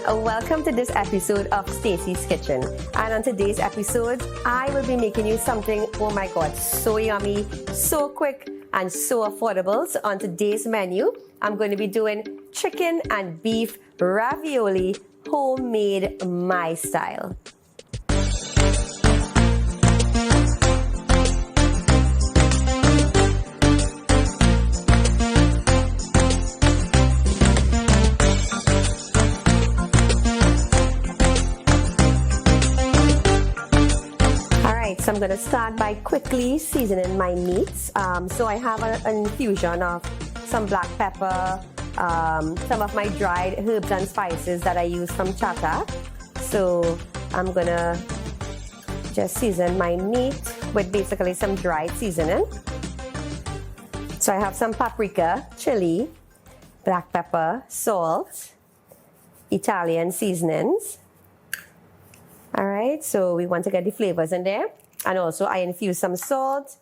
Welcome to this episode of Stacys Kitchen. And on today's episode, I will be making you something, oh my god, so yummy, so quick, and so affordable. So on today's menu, I'm going to be doing chicken and beef ravioli, homemade my style. So I'm going to start by quickly seasoning my meats. So I have an infusion of some black pepper, some of my dried herbs and spices that I use from Chata. So I'm going to just season my meat with basically some dried seasoning. So I have some paprika, chili, black pepper, salt, Italian seasonings. All right, so we want to get the flavors in there. And also I infuse some salt.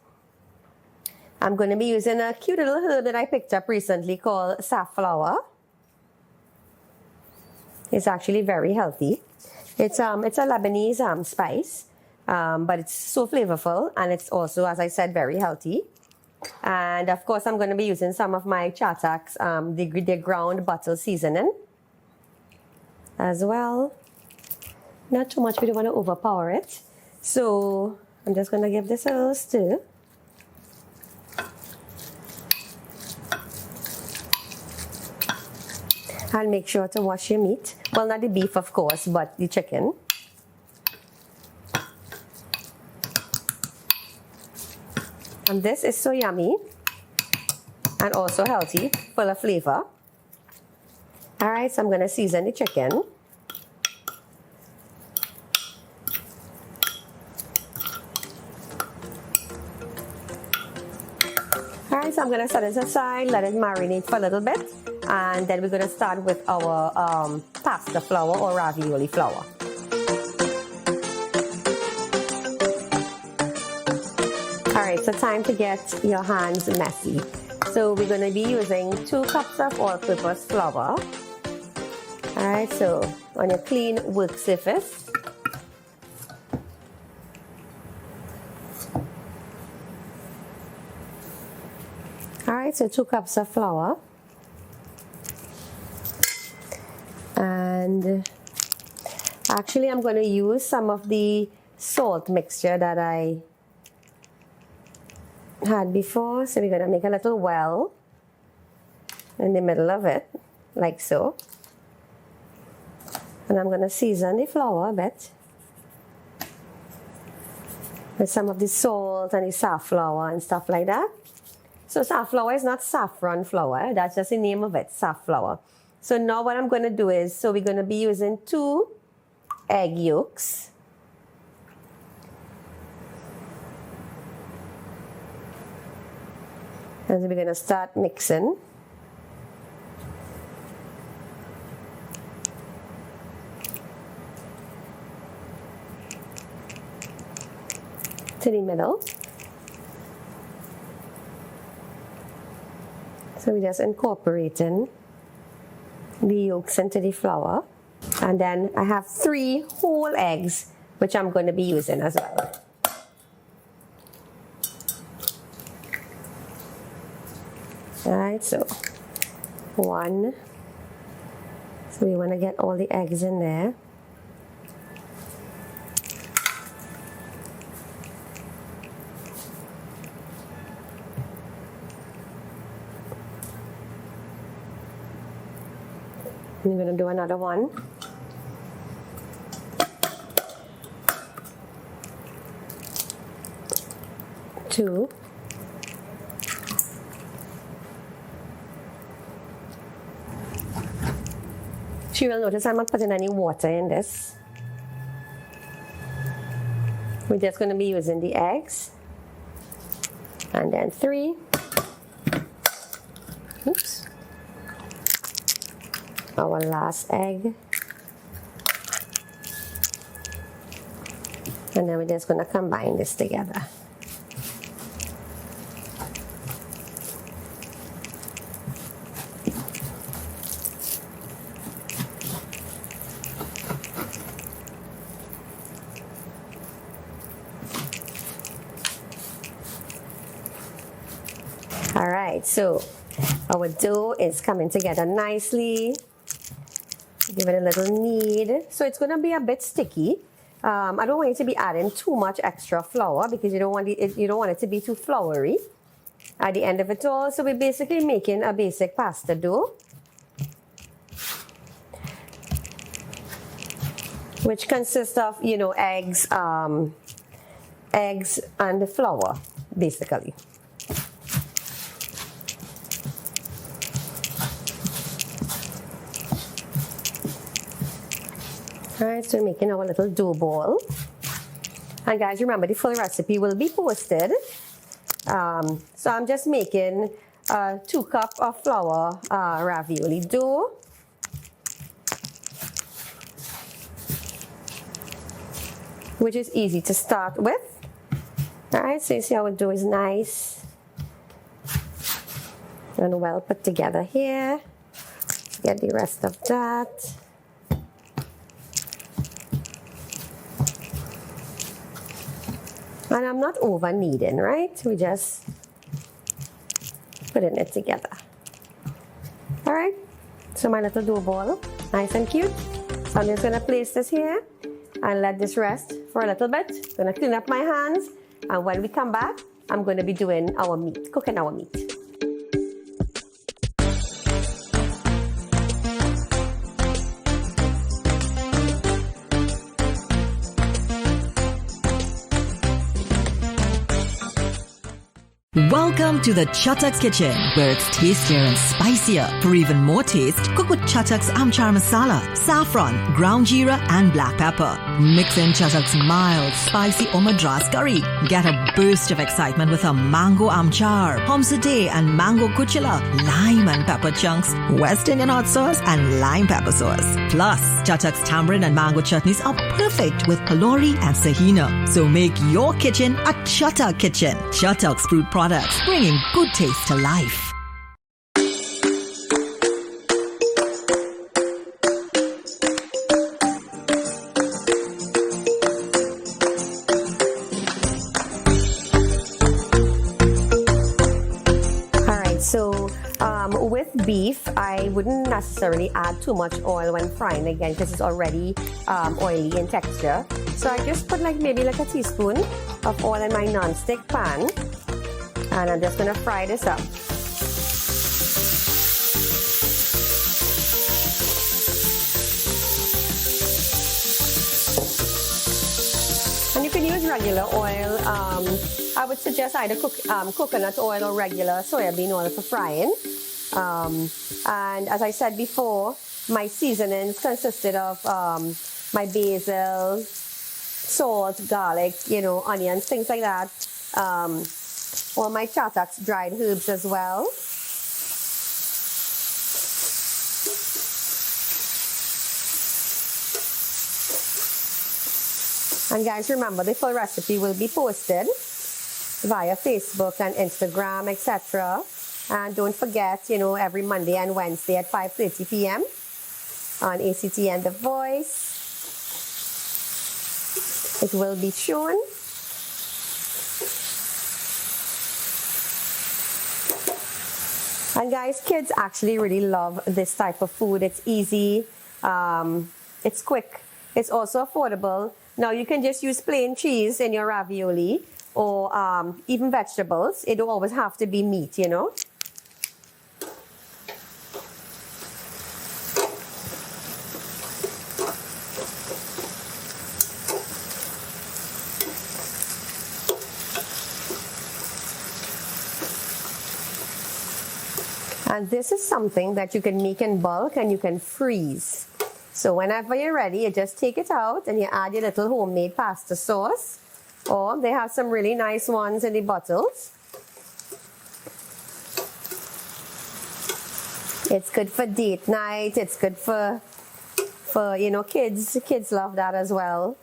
I'm going to be using a cute little herb that I picked up recently called safflower. It's actually very healthy. It's a Lebanese spice, but it's so flavorful, and it's also, as I said, very healthy. And of course I'm going to be using some of my Chata's, the ground butter seasoning as well. Not too much, we don't want to overpower it. So I'm just going to give this a little stir. And make sure to wash your meat. Well, not the beef, of course, but the chicken. And this is so yummy and also healthy, full of flavor. All right, so I'm going to season the chicken. Alright, so I'm going to set this aside, let it marinate for a little bit, and then we're going to start with our pasta flour or ravioli flour. Alright, so time to get your hands messy. So we're going to be using 2 cups of all-purpose flour. Alright, so on your clean work surface. Alright, so 2 cups of flour, and actually I'm going to use some of the salt mixture that I had before. So we're going to make a little well in the middle of it, like so. And I'm going to season the flour a bit with some of the salt and the safflower and stuff like that. So safflower is not saffron flour, that's just the name of it, safflower. So now what I'm going to do is, so we're going to be using 2 egg yolks. And we're going to start mixing. To the middle. So we're just incorporating the yolks into the flour. And then I have 3 whole eggs, which I'm going to be using as well. Alright, so 1. So we want to get all the eggs in there. I'm going to do another 1. Two. So you will notice I'm not putting any water in this. We're just going to be using the eggs. And then 3. Oops. Our last egg. And then we're just going to combine this together. right, so our dough is coming together nicely. Give it a little knead. So it's going to be a bit sticky. I don't want you to be adding too much extra flour because you don't want it to be too floury at the end of it all. So we're basically making a basic pasta dough, which consists of, eggs, eggs and flour, basically. All right, so we're making our little dough ball. And guys, remember the full recipe will be posted. So I'm just making 2 cups of flour ravioli dough. Which is easy to start with. All right, so you see our dough is nice and well put together here. Get the rest of that. And I'm not over kneading, right? We just putting it together. All right, so my little dough ball, nice and cute. So I'm just gonna place this here and let this rest for a little bit. Gonna clean up my hands, and when we come back, I'm gonna be doing our meat, cooking our meat. Welcome to the Chuttock's Kitchen, where it's tastier and spicier. For even more taste, cook with Chuttock's Amchar Masala, saffron, ground jeera and black pepper. Mix in Chuttock's mild, spicy or Madras curry. Get a burst of excitement with a mango amchar, homsadeh and mango kuchila, lime and pepper chunks, West Indian hot sauce and lime pepper sauce. Plus, Chuttock's tamarind and mango chutneys are perfect with kalori and sahina. So make your kitchen a Chuttock kitchen. Chuttock's fruit products, bringing good taste to life. With beef, I wouldn't necessarily add too much oil when frying again because it's already oily in texture. So I just put maybe a teaspoon of oil in my non-stick pan, and I'm just gonna fry this up. And you can use regular oil. I would suggest either coconut oil or regular soybean oil for frying. And as I said before, my seasonings consisted of my basil, salt, garlic, onions, things like that. All my Chuttock's dried herbs as well. And guys, remember the full recipe will be posted via Facebook and Instagram, etc. And don't forget, every Monday and Wednesday at 5:30 p.m. on ACTN The Voice, it will be shown. And guys, kids actually really love this type of food. It's easy, it's quick, it's also affordable. Now you can just use plain cheese in your ravioli or even vegetables. It don't always have to be meat, And this is something that you can make in bulk and you can freeze. So whenever you're ready, you just take it out and you add your little homemade pasta sauce. Or they have some really nice ones in the bottles. It's good for date night. It's good for kids. Kids love that as well.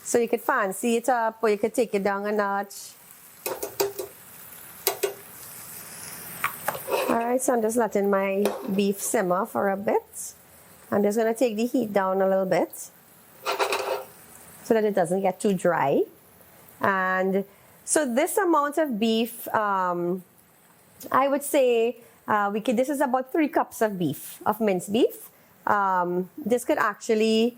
So you could fancy it up or you could take it down a notch. Alright, so I'm just letting my beef simmer for a bit. I'm just going to take the heat down a little bit so that it doesn't get too dry. And so this amount of beef I would say this is about 3 cups of minced beef. This could actually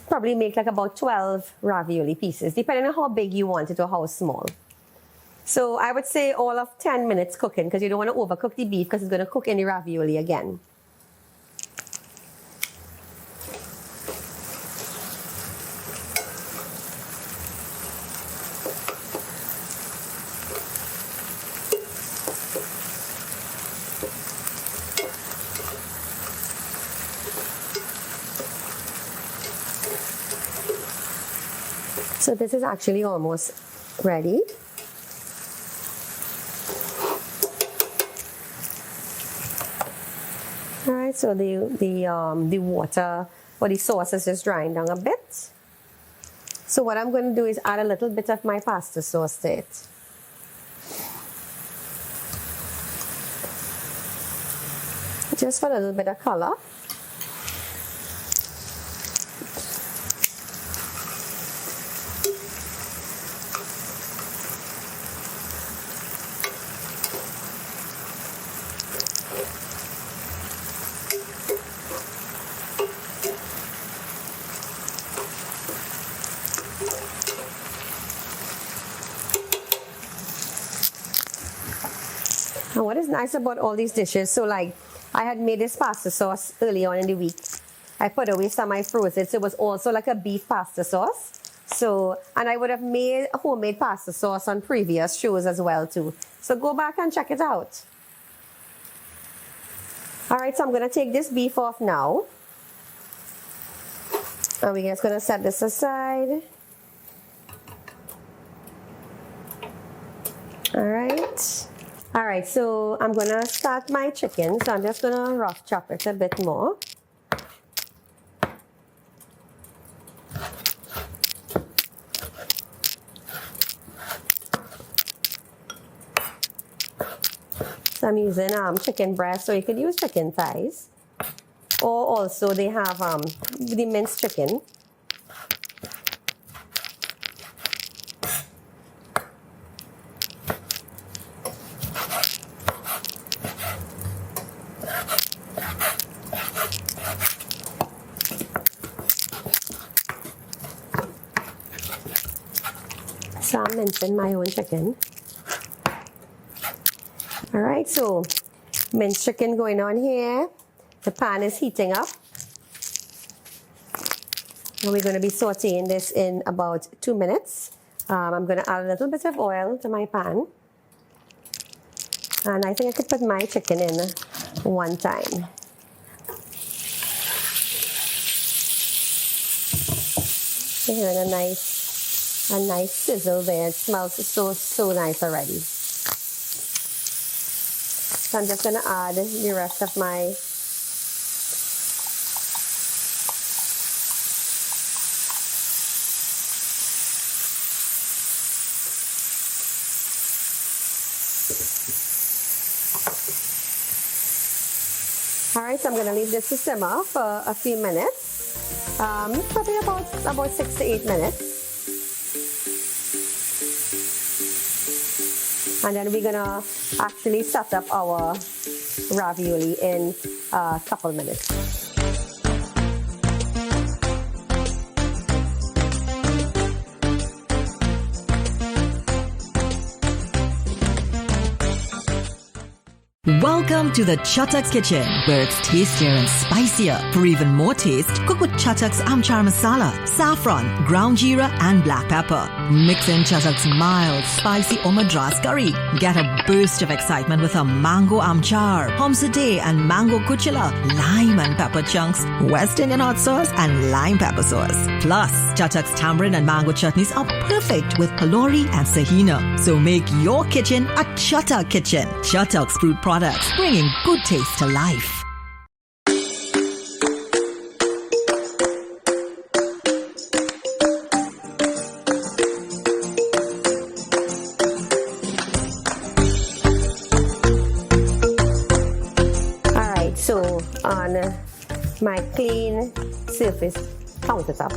probably make like about 12 ravioli pieces, depending on how big you want it or how small. So I would say all of 10 minutes cooking, because you don't want to overcook the beef because it's going to cook in the ravioli again. So this is actually almost ready. All right, so the water or the sauce is just drying down a bit. So what I'm going to do is add a little bit of my pasta sauce to it. Just for a little bit of color. And what is nice about all these dishes, so like I had made this pasta sauce early on in the week. I put away some I froze it, so it was also like a beef pasta sauce. So, and I would have made homemade pasta sauce on previous shows as well too. So go back and check it out. All right, so I'm gonna take this beef off now. And we're just gonna set this aside. All right. All right, so I'm gonna start my chicken. So I'm just gonna rough chop it a bit more. So I'm using chicken breast, so you could use chicken thighs. Or also they have the minced chicken. So I'm mincing my own chicken. All right, so minced chicken going on here. The pan is heating up. And we're going to be sauteing this in about 2 minutes. I'm going to add a little bit of oil to my pan. And I think I could put my chicken in one time. Hearing a nice sizzle there. It smells so nice already. So I'm just going to add the rest of my All right, so I'm going to leave this to simmer for a few minutes. Probably about 6 to 8 minutes. And then we're gonna actually set up our ravioli in a couple minutes. Welcome to the Chatak's Kitchen, where it's tastier and spicier. For even more taste, cook with Chatak's Amchar Masala, saffron, ground jeera and black pepper. Mix in Chatak's mild, spicy Madras curry. Get a burst of excitement with a mango amchar, homsadeh and mango kuchila, lime and pepper chunks, West Indian hot sauce and lime pepper sauce. Plus, Chatak's tamarind and mango chutneys are perfect with kalori and sahina. So make your kitchen a Chatak kitchen. Chatak's fruit products, bringing good taste to life. Alright, so on my clean surface countertop,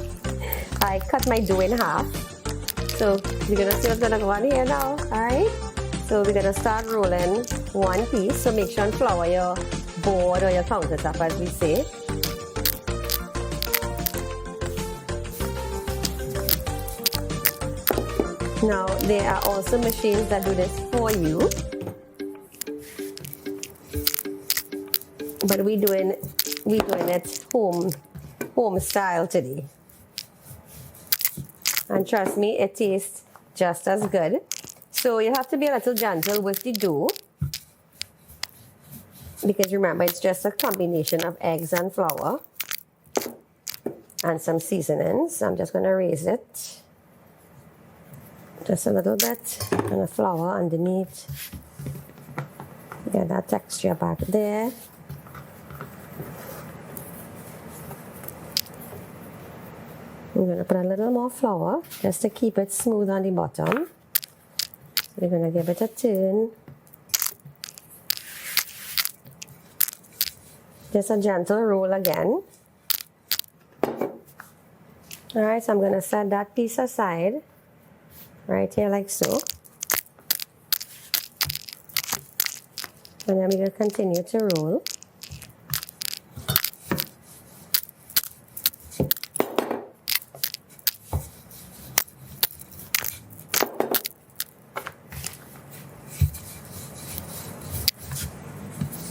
I cut my dough in half. So you're gonna see what's gonna go on here now, alright? So we're gonna start rolling one piece. So make sure and flour your board or your countertop, as we say. Now there are also machines that do this for you, but we're doing it home style today. And trust me, it tastes just as good. So you have to be a little gentle with the dough, because remember, it's just a combination of eggs and flour and some seasonings. I'm just going to raise it just a little bit, and the flour underneath. Get that texture back there. I'm going to put a little more flour just to keep it smooth on the bottom. So we're going to give it a turn. Just a gentle roll again. Alright, so I'm going to set that piece aside right here like so. And then we're going to continue to roll.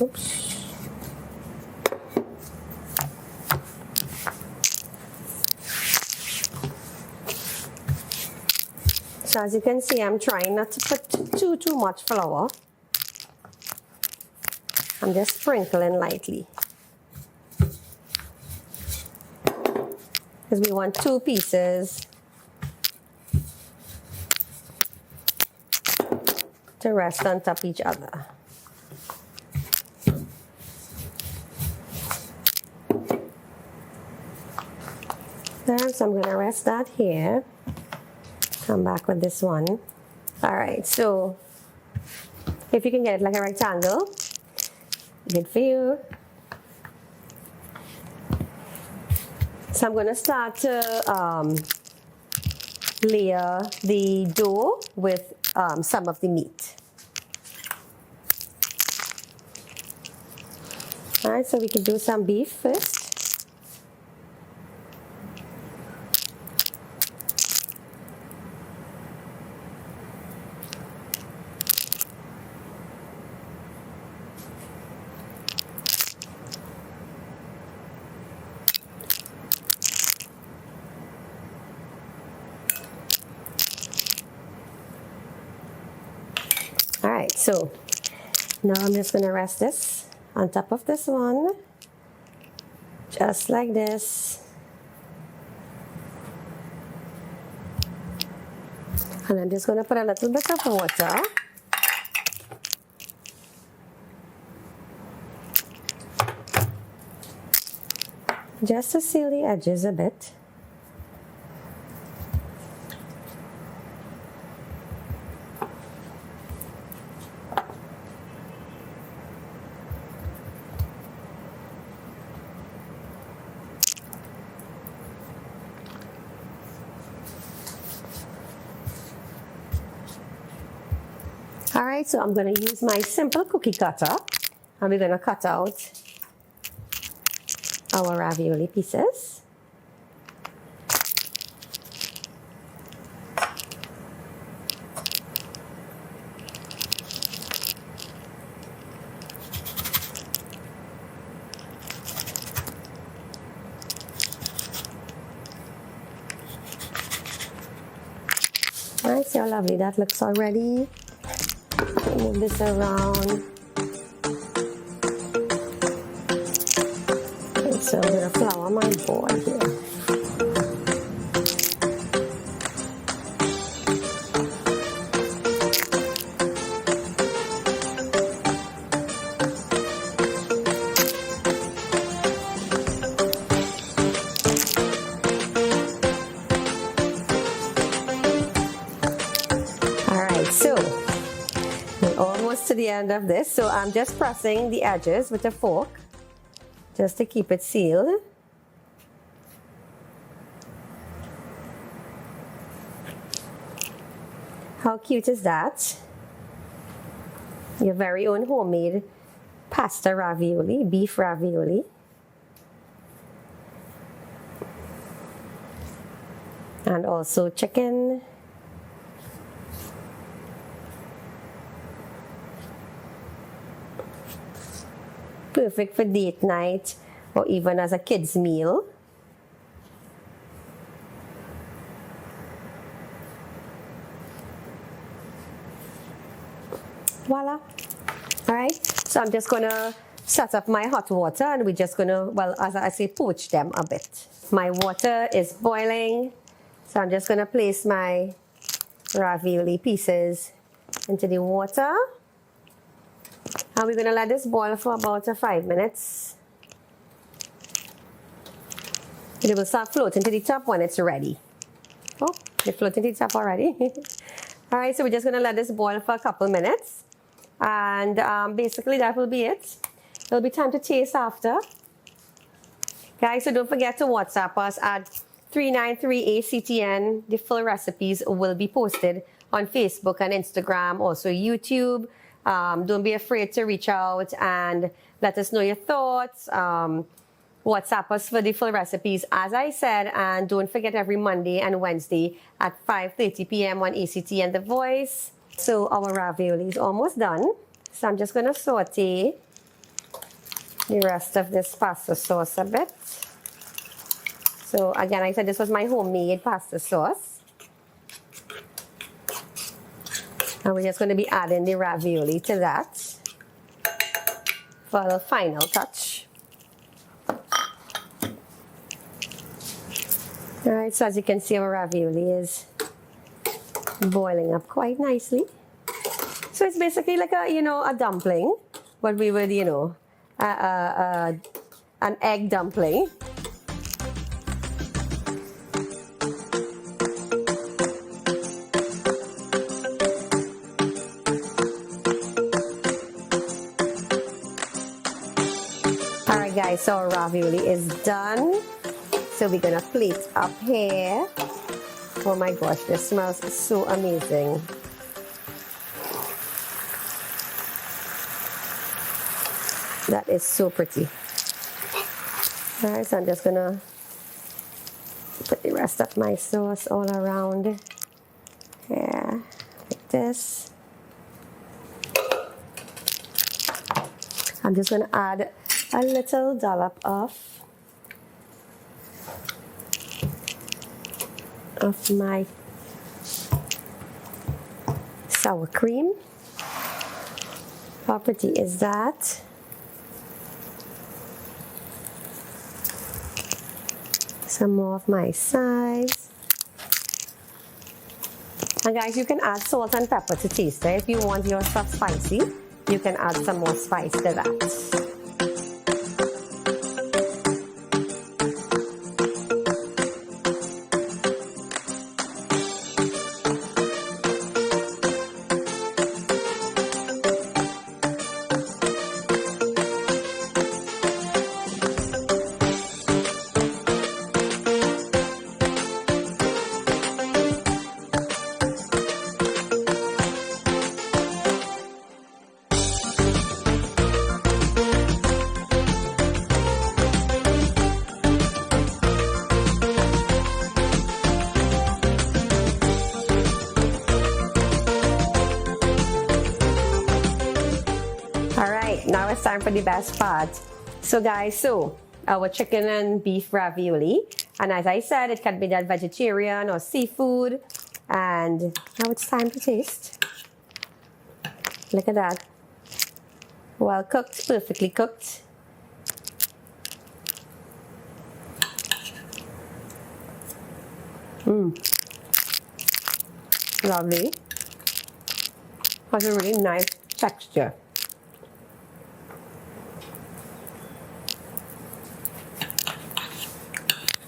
Oops. So as you can see, I'm trying not to put too much flour. I'm just sprinkling lightly, because we want two pieces to rest on top of each other. There, so I'm going to rest that here. Come back with this one. All right, so if you can get it like a rectangle, good for you. So I'm going to start to layer the dough with some of the meat. All right, so we can do some beef first. All right, so now I'm just going to rest this on top of this one, just like this. And I'm just going to put a little bit of water. Just to seal the edges a bit. All right, so I'm going to use my simple cookie cutter, and we're going to cut out our ravioli pieces. All right, see how lovely that looks already. Move this around. Okay, so I'm going to flour my board here. All right, so almost to the end of this, so I'm just pressing the edges with a fork just to keep it sealed. How cute is that? your very own homemade pasta ravioli, beef ravioli. And also chicken. Perfect for date night or even as a kid's meal. Voila. All right, so I'm just gonna set up my hot water and we're just gonna, well, as I say, poach them a bit. My water is boiling, so I'm just gonna place my ravioli pieces into the water. And we're gonna let this boil for about 5 minutes. It will start floating to the top when it's ready. Oh, they're floating to the top already. All right, so we're just gonna let this boil for a couple minutes. And basically that will be it. It'll be time to taste after. Guys, so don't forget to WhatsApp us at 393-ACTN. The full recipes will be posted on Facebook and Instagram, also YouTube. Don't be afraid to reach out and let us know your thoughts. WhatsApp us for the full recipes, as I said. And don't forget, every Monday and Wednesday at 5:30 p.m. on ACTN The Voice. So our ravioli is almost done. So I'm just going to saute the rest of this pasta sauce a bit. So again, I said this was my homemade pasta sauce. And we're just going to be adding the ravioli to that for the final touch. All right, so as you can see, our ravioli is boiling up quite nicely. So it's basically like a, a dumpling, but we would, an egg dumpling. All right, guys, so our ravioli is done. So we're gonna plate up here. Oh my gosh, this smells so amazing. That is so pretty. All right, so I'm just gonna put the rest of my sauce all around here, like this. I'm just gonna add a little dollop of my sour cream. How pretty is that? Some more of my sides. And guys, you can add salt and pepper to taste it. If you want your stuff spicy, you can add some more spice to that. Now it's time for the best part. So guys, our chicken and beef ravioli, and as I said, it can be done vegetarian or seafood. And now it's time to taste. Look at that. Well cooked, perfectly cooked. Lovely. Has a really nice texture.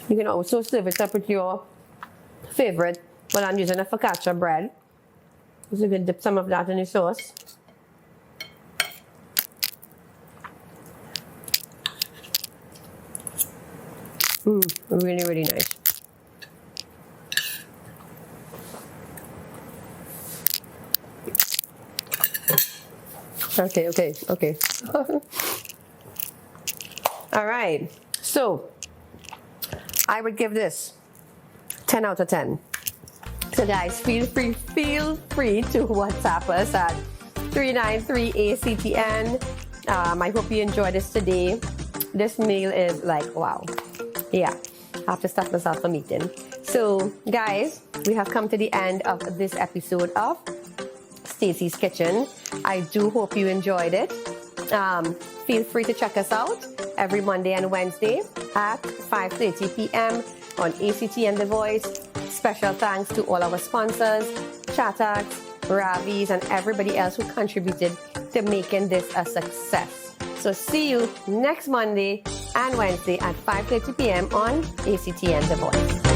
You can also serve it up with your favorite. Well, I'm using a focaccia bread. So you can dip some of that in the sauce. Really, really nice. Okay. All right. So I would give this 10 out of 10. So guys, feel free to WhatsApp us at 393-ACTN. I hope you enjoyed this today. This meal is like, wow. Yeah, I have to stop myself from eating. So guys, we have come to the end of this episode of Stacey's Kitchen. I do hope you enjoyed it. Feel free to check us out every Monday and Wednesday at 5:30 p.m. on ACTN The Voice. Special thanks to all our sponsors, Chatax, Ravi's, and everybody else who contributed to making this a success. So see you next Monday and Wednesday at 5:30 p.m. on ACTN The Voice.